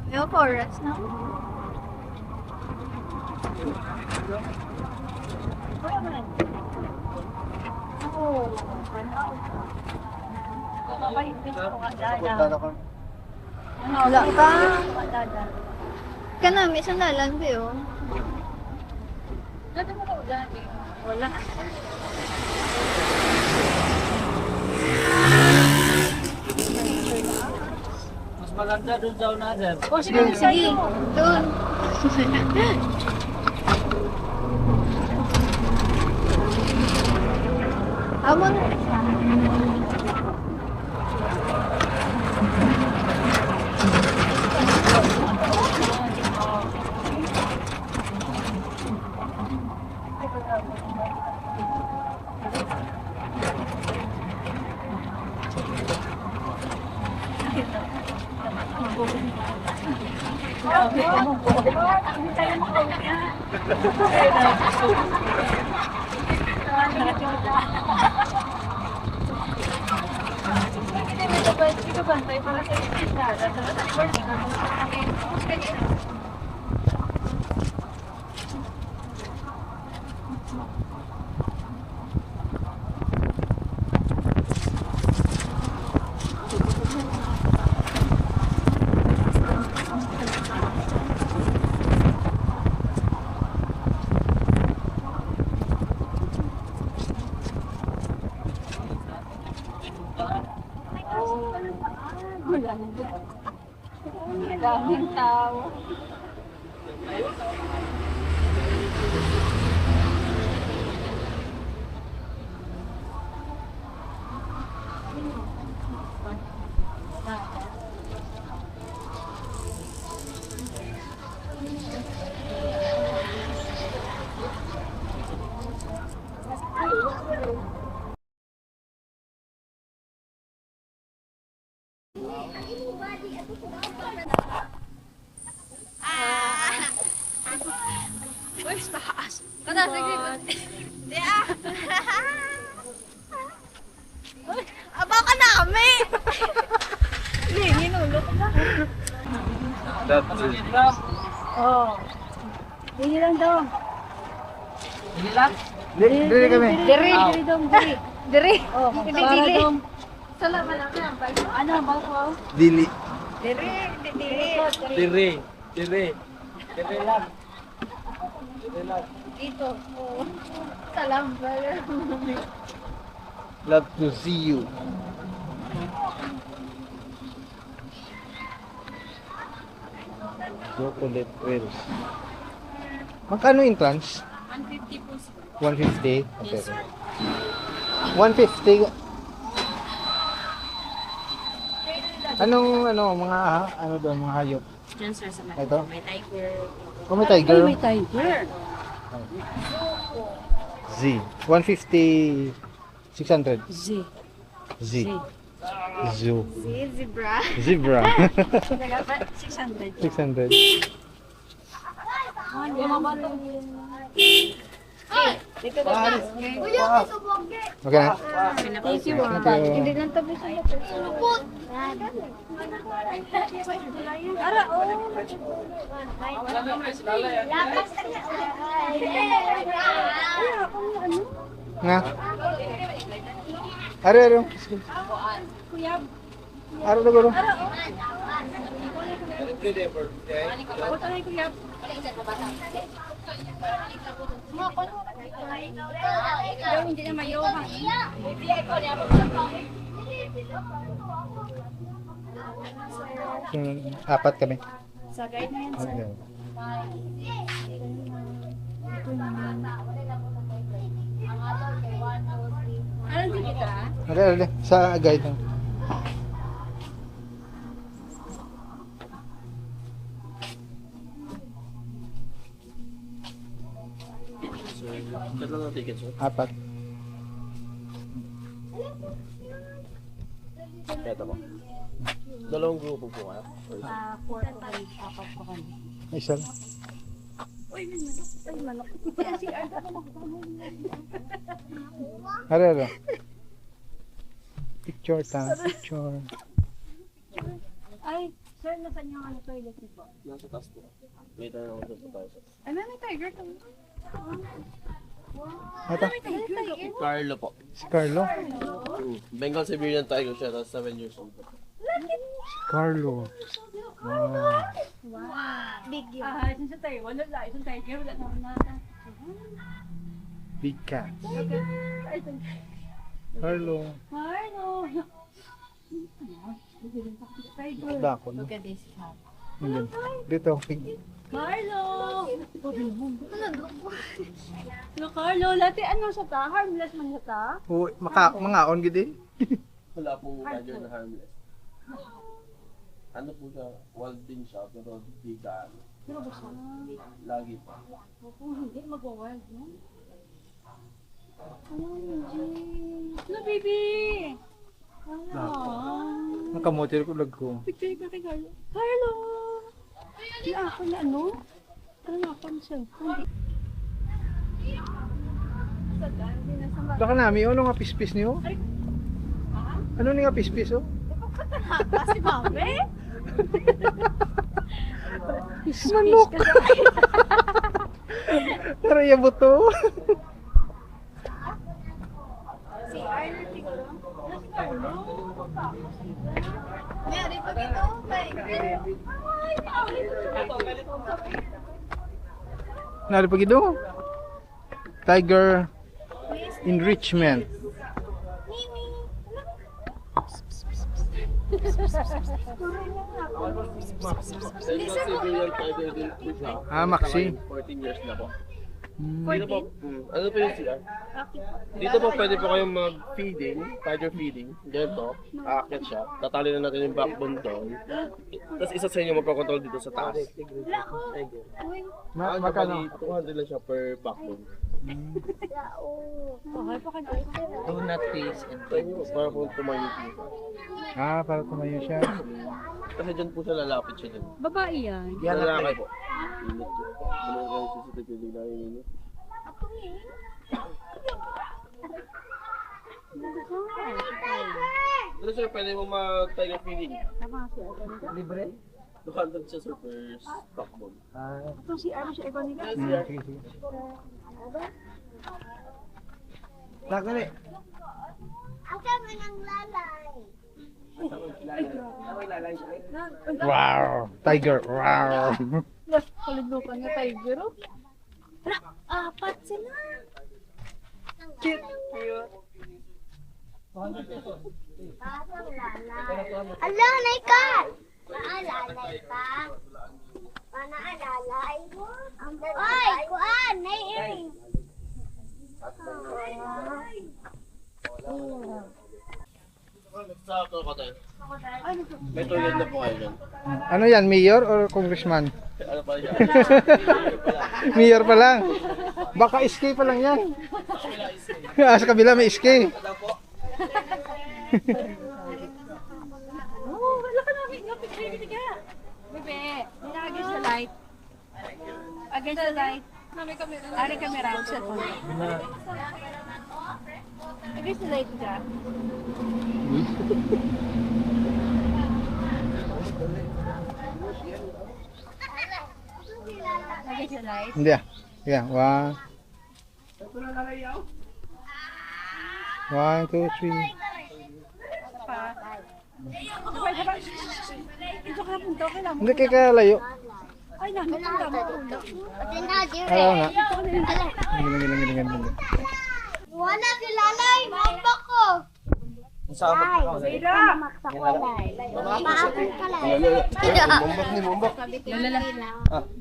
May forest na. Wala ka. Ka na, may sandalan ba yun? Wala. Mas maganda doon sa unahan. Oh, sige. Sige. Doon. Amon. Daming tao. Where's the house? Kada, sige. Yeah. Aba ka nami! Hindi, ginulot na. Oh. Hindi lang daw. Hindi lang? Dili kami. Diri. Diri daw, diri. Diri. Oh, Dili. Salamat lang yan. Ano, bako? Dili. Diri. Diri. Tiri. Tiri. Tiri lang. Tiri lang. Dito. Oh. Salamat. Love to see you. Chocolate wheels. Magkano entrance? 150 po. 150? Okay. 150. Anong mga ano doon mga hayop? Diyan sir sa Ito? may tiger. Oh, may tiger. May tiger. Z. 150 600. Z. Z. Zoo. Zebra. Zebra. 600. 600. Dito na. Okay na? Thank you. Thank you. Hindi lang tabi sa lupot. Ara, oh. Nga. Aro. Kuya, Aro na guro. utangay kuya. Daw hindi na mayawang. Apat kami. Sa guide na yan, sir. Okay. Anong ticket ka? Okay. Sa guide na. Kailan ang ticket, sir? Apat. Kaya ko. Dalawang grupo po kayo? Four po kami. Apat po kami. Isa lang. Uy, may manok. Uy, manok. Si Arda ko Aro. Picture ta. Picture. Ay, sir, nasan yung ano toilet niyo po? Nasa taas po. Wait na ako doon po tayo. Ay, may tiger to. Ata, Tiger? Carlo po. si Carlo. Bengal Siberian Tiger siya, tapos 7 years old po. Si Carlo. Wow. Big yun. Ah, isang sa Taiwan, wala. Isang tiger, wala naman nata. Big cat. Ay, isang Carlo. Carlo. Tiger. Dako no? Look at this cat. Hindi. Dito. Carlo! Ano, Carlo? Lati, ano sa ta? Harmless man sa ta? Uy, mangaon gidi. Wala pong tiger na harmless. Ano po siya, wild din siya, pero di ka ano. Pero ba siya? Lagi po. Kung hindi, mag-wild, no? Ano yun, Jay? Ano, baby? Ano? Nakamotil ko lag ko. Picture ka kay Carlo. Carlo! Hindi ako na ano? Ano na ako ang cellphone? Baka nami, ano nga pispis niyo? Ano nga pispis oh? Si Mami? Manok! Pero yung buto. Si Arnold siguro. Mary, pag ito, tiger. Nari pag ito. Tiger enrichment. Bengal Siberian Tiger din po siya. Ah, Maxi. 14 years na po. Hmm. Dito po, ano po yung CR? Dito po pwede po kayong mag-feeding, tiger feeding. Ganito, aakyat siya. Tatali na natin yung backbone doon. Tapos isa sa inyo magpakontrol dito sa taas. Magkano? 200 lang siya per backbone. Okay pa kayo. Do not face and para po tumayo po. Ah, para tumayo siya. Kasi dyan po siya lalapit siya dyan. Babae yan. Lalaki po. Init po. Ano kayo CCTV bigla yung init? Dito sir, pwede mo mag-tiger feeding. Libre? 200 siya sir per backbone. Ah, Ito si Aaron, si Egon nila. sige, sige. Dali. Wow! Tiger! Wow! Kaluglukan niya tiger. Oh. Apat sila. Ala, naikat! Naalalay pa. Naalalay. Oy, kuan, nai-earring. Sa crocodile. May toilet na po kayo dyan. Ano yan? Mayor or congressman? Ano pa siya? Mayor pa lang. Baka SK pa lang yan. Sa kabila may SK. Oh, wala ka namin. Lapit kayo ka. Bebe, against the light. Against the light. Ari camera. Cellphone. Against the light ka. Against the light. Hindi ah. Yeah, one. 1, 2, 3. Ito ka punta, kailangan mo. Hindi kaya kaya layo. Ay, namin ang dami ko. Pati na, dire. Ayaw nga. Gilang. Wala si Lalay, mamba ko. Saan mo? Mamak sa kulay. Maapon ka lang. Mumbak ni mumbak.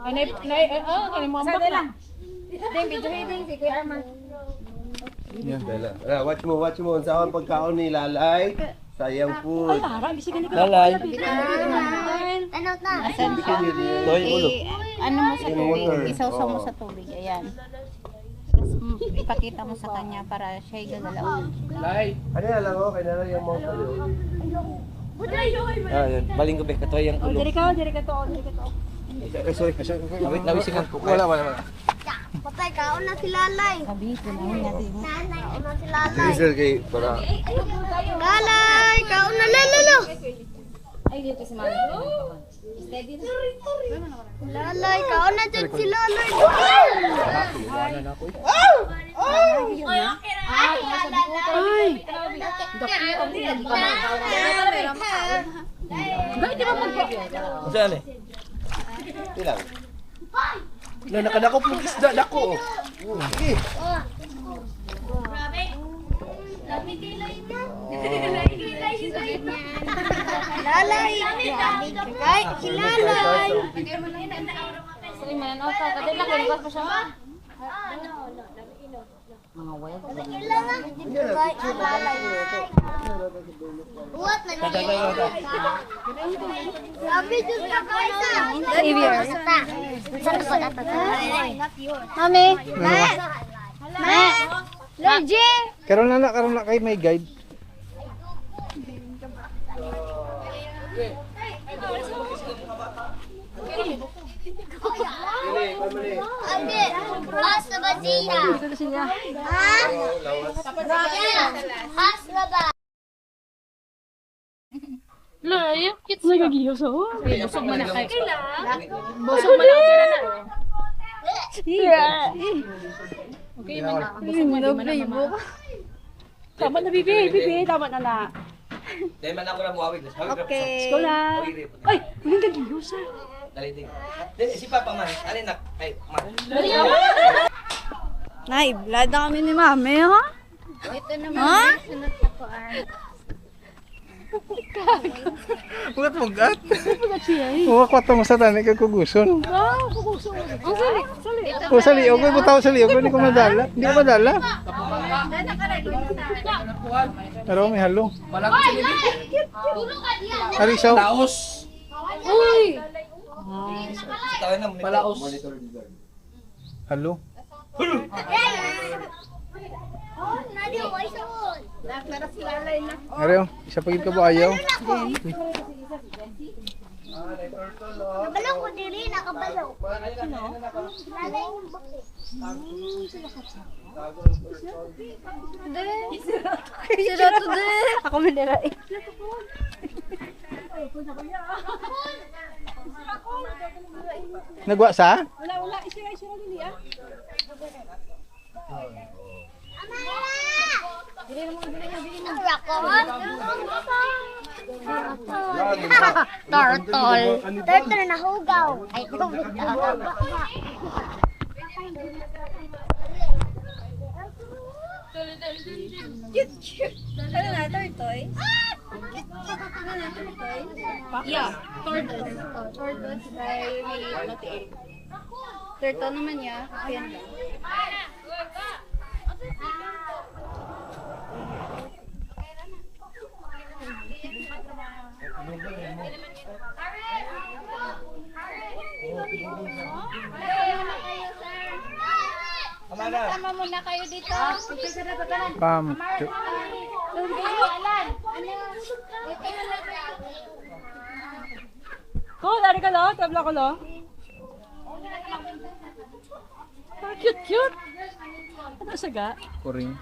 Kanay mo ang bakla. Ding, video hitting si Kuya Arman. Yan. Watch mo. Sa akong pagkaon ni Lalay. Sayang po. Para, bisigan ko. Lalay. Ano na? Toy ulo. Ano mo sa tubig, water. isawsaw mo sa tubig, ayan. Tapos ipakita mo sa kanya para siya gagalaw. Ano yan lang ako? Kaya na yung mga kalo. Baling gabi ka toy ang Oh, diri ka to. Sorry. Wait, nawisingan ko. Wala. Patay, kaon na si Lalay. Sabi, tunahin natin mo. Nanay, kaon na si Lalay. Sir, kay para. Lalay, kaon na. Lalo. Lalay, kao na dyan si Lalay. Saan eh? Ilang? Na nakadakop mo isda dako. Sige. Lalay. Kay, si Lalay. Kailangan kay si Lalay. Buat na niya. Sabi dyan ka kaisa. Xavier. Saan ko dapat? Mami. Ma. Ma. Logi. Karon na kay may guide. Ate, has na ba siya? Ha? Has na ba? Tama na, bibi, tama na na. Dahil man ako na muawig. Okay. Wala. Ay, huling kagiyosa. Dali. Si Papa man, alin na ay man. Nay, blood na kami ni Mami, ha? Ito naman. Ha? Sunod na ko ah. Mugat. Mga kwata mo sa tani kay kuguson. O sa liog, may butaw sa liog, hindi ko madala. Hindi ko madala. Pero may halo. Harisaw. Laos. Uy! Tawa na Malaos. Halo. Ariyo, isa pagid ka ba ayaw? Nakabalaw ko dili, nakabalaw. Lalay yung bakit. Sira to din. Ako manira eh. Nagwa sa? Wala, isira lili ah. Ang rakot. Turtle. Turtle na hugaw. Ay, tubig na. Ano na, tortoise? Yeah, tortoise. Tortoise by may Turtle naman niya. Ayan lang. Sama muna kayo dito. Pam. Ko, dari ka lo, tabla ko lo. Ah, cute. Ano saga? Kuring.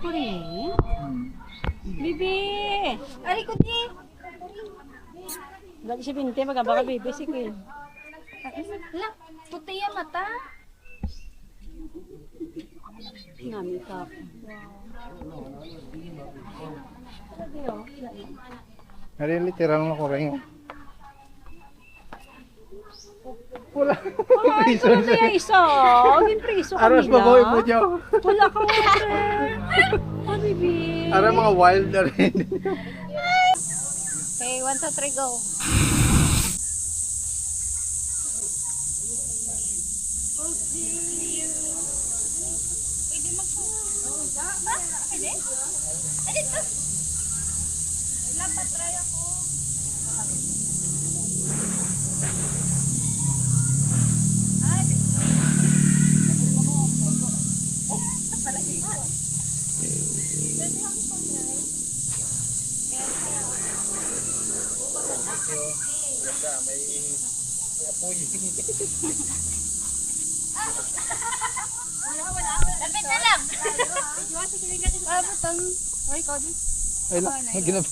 Kuring? Bibi! Ay, ko di. Dali si Binte, magaba ka bibi, sige. Hala, puti yung mata. Nami ka. Ari literal na kuring. Wala. Ay, ito na yung isa. Aging priso kanina. Aras babawi po dyan. Wala kang water. Ah, bibi. Ara mga wild na rin. Okay, 1, 2, 3, go. Ay lang, ginabi.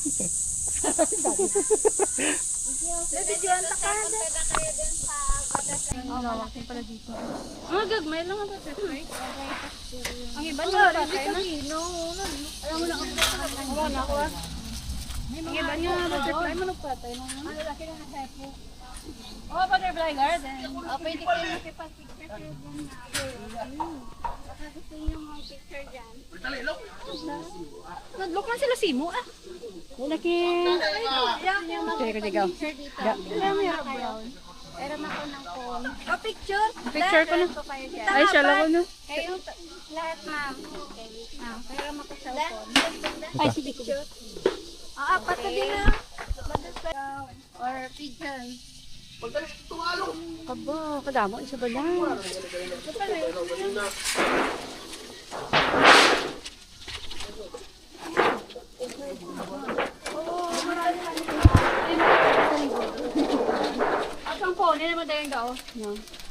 Nabidyoan ta ka. Lawakin pala dito. Mga gagmay lang ang butterfly. Ang iba niya patay na. Alam mo na ako. Wala na ako. Ang iba niya butterfly mo nagpatay na. Ang lalaki na hepo. Oh, butterfly garden. Oh, pwede kayo makipag-picture dyan na. Baka gusto niyo mga picture dyan. Nag-look na sila Simo ah. Laki. Sige ko digaw. Alam mo yung brown. Pero ako ng phone. Oh, picture. Picture ko na. Ay, siya lang ko na. Kayo lahat, ma'am. Pero ako sa phone. Ay, sige ko. Apat na din na. Or pigeon. Aba, kadamo isa ba lang? Ang phone, hindi naman dahil daw.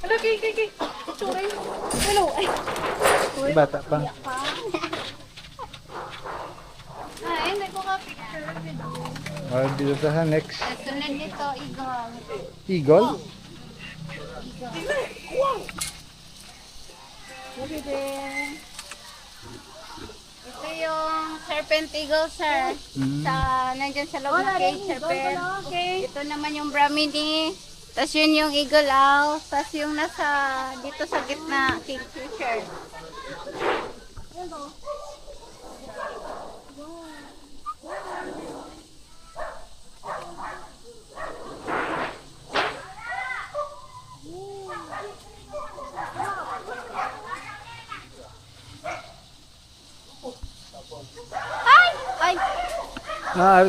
Hello, kay. Sorry. Hello, ay. Bata pa. Hindi ko ka picture. Dito sa next. Sunod nito, eagle. Eagle? Ito yung serpent eagle, sir. Nandyan sa loob ng cage, serpent. Ito naman yung Brahmini. Tapos yun yung eagle owl. Tapos yung nasa dito sa gitna, kingfisher.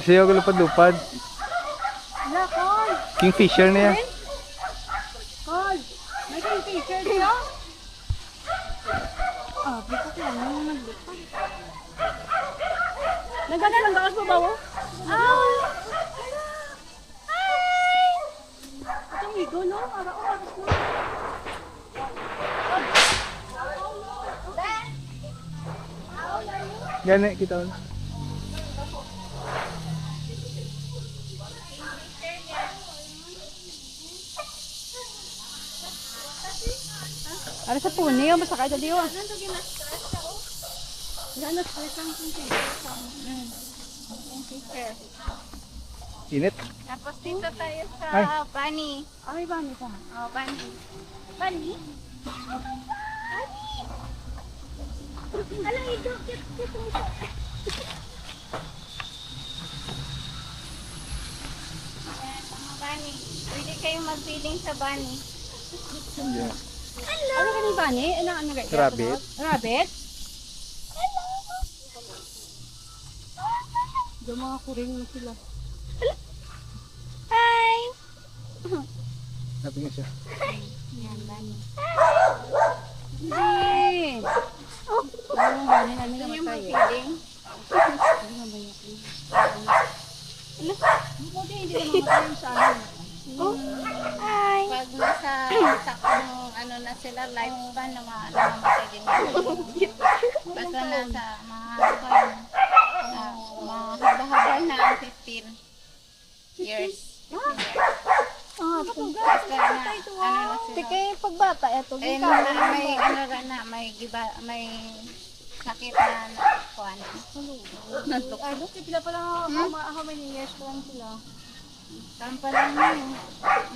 Siya ko lupad-lupad. Kingfisher na yan. May kingfisher siya? Ah, bigat lang yung naglipad. Nagana lang gawas mo ba mo? Itong higo, no? Ara-oras mo. Gani, kita mo. Ara sa puni, yung masakay na diyo. Gana stress ang kingfisher. Init. Tapos dito tayo sa Ay. bunny. Ay, ba nito? Oh, bunny. Bunny? Alam, ito, cute mo siya. Ayan, mga bunny. Pwede kayong mag-feeding sa bunny. Yeah. Ano ka ni Bani? Ano guys? Rabbit. Rabbit? Yung mga kuring mo sila. Hi! Sabi nga siya. Ayan, bunny. Hindi. Yung Bani namin Ito yung namatay eh. mag-feeding. Buti hindi naman matay yung sa amin. Hi! Pag nasa sakong ano na sila, lifespan, namamatay din. Basta nasa mahaba-haba na 15 years. Basta na, ano na sila. Teka, pagbata, eto. Eh, may ano na, may sakit na kuhan. Ay, buti pila pala how many years pa lang sila. Tampa lang yun.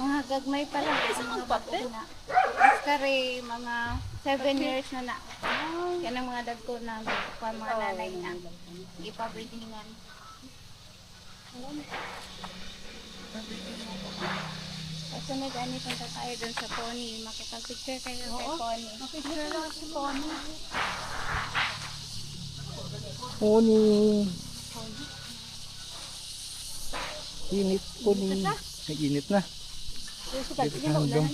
Mga gagmay pa lang. Mga bato na. Basta rin, mga 7 years na. Yan ang mga dagko na mga nanay na. Ipabridingan. Kasi nag-ani punta tayo dun sa pony. Makipag-picture kayo kay pony. Picture lang si Pony. Pony. Init po ni. May init na. Kasi kasi Dito na hanggang.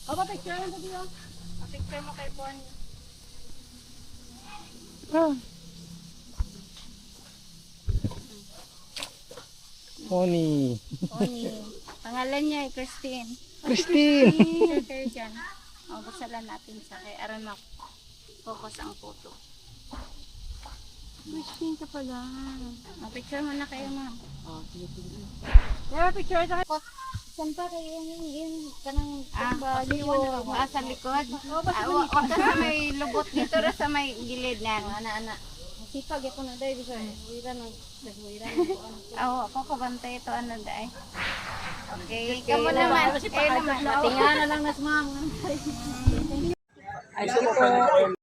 O, pa-picture lang dito. Picture mo kay pony. Pony. Pony. Pangalan niya ay Christine. Christine. Picture kayo dyan. O, basalan natin sa kay Aron focus ang photo. Christine ka pala. Picture mo na kayo, ma'am. Yeah, picture tayo. Saan pa kayo yung kanang Sa likod. Wag ka sa may lubot dito ra sa may gilid na. ana. Sipag ako na dahil bisa. Huwiran ng naghuwiran. Ako kabantay ito ano dai. Okay, kamu naman. Kayo naman. Tingnan na lang nas ma'am. Gusto mo pwede po